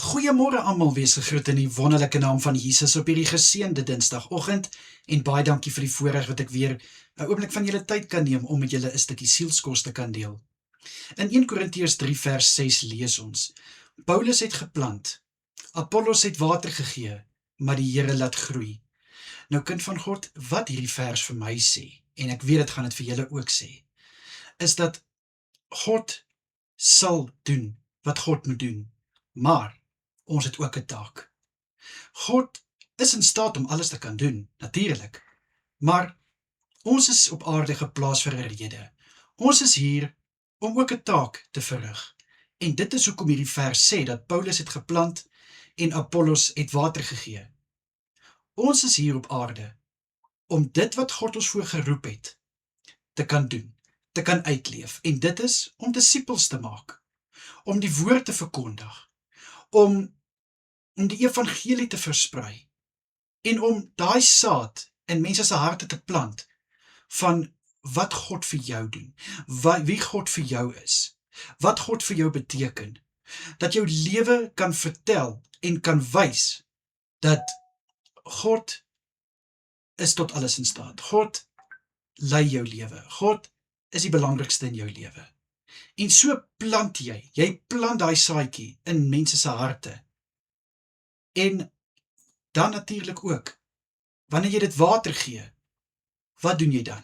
Goeiemôre almal, wees gegroet in die wonderlike naam van Jesus op hierdie geseënde Dinsdagoggend en baie dankie vir die voorreg wat ek weer 'n oomblik van julle tyd kan neem om met julle 'n stukkie sielskos te kan deel. In 1 Korintiërs 3 vers 6 lees ons: Paulus het geplant, Apollos het water gegee, maar die Here laat groei. Nou kind van God, wat hierdie vers vir my sê, en ek weet dit gaan dit vir julle ook sê, is dat God sal doen wat God moet doen, maar ons het ook 'n taak. God is in staat om alles te kan doen, natuurlik, maar ons is op aarde geplaas vir 'n rede. Ons is hier om ook 'n taak te verrig. En dit is hoekom hierdie vers sê dat Paulus het geplant en Apollos het water gegee. Ons is hier op aarde om dit wat God ons voor geroep het te kan doen, te kan uitleef. En dit is om disippels te maak, om die woord te verkondig, om die evangelie te versprei en om daai saad in mense se harte te plant van wat God vir jou doen, wie God vir jou is, wat God vir jou beteken, dat jou lewe kan vertel en kan wys dat God is tot alles in staat. God lei jou lewe. God is die belangrikste in jou lewe. En so plant jy plant daai saadjie in mense se harte. En dan natuurlik ook, wanneer jy dit water gee, wat doen jy dan?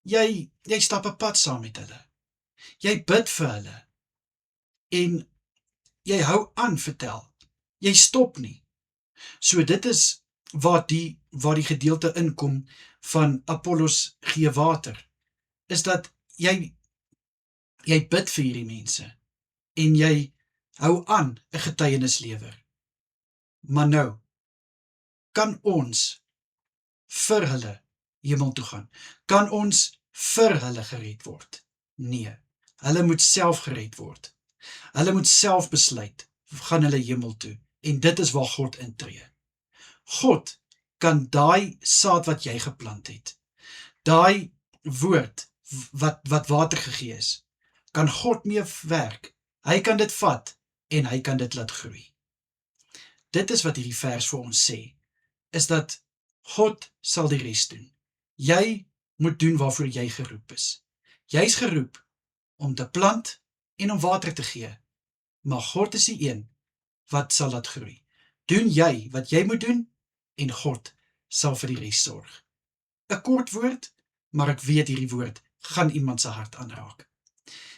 Jy stap 'n pad saam met hulle. Jy bid vir hulle. En jy hou aan vertel. Jy stop nie. So dit is waar die gedeelte inkom van Apollos gee water, is dat jy bid vir hierdie mense en jy hou aan 'n getuienis lewer. Maar nou, kan ons vir hulle hemel toe gaan? Kan ons vir hulle gered word? Nee, hulle moet self gered word. Hulle moet self besluit, gaan hulle hemel toe. En dit is waar God intree. God kan daai saad wat jy geplant het, daai woord wat water gegee is, kan God mee werk. Hy kan dit vat en hy kan dit laat groei. Dit is wat hierdie vers vir ons sê, is dat God sal die res doen. Jy moet doen waarvoor jy geroep is. Jy's geroep om te plant en om water te gee, maar God is die een wat sal laat groei. Doen jy wat jy moet doen en God sal vir die res sorg. 'n Kort woord, maar ek weet hierdie woord gaan iemand se hart aanraak.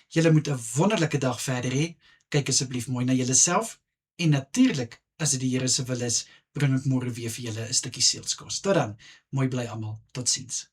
Julle moet 'n wonderlike dag verder hê. Kyk asseblief mooi na julleself en natuurlik, as dit die Here se wil is, bring ek môre weer vir julle 'n stukkie sielskos. Tot dan, mooi bly almal. Totsiens.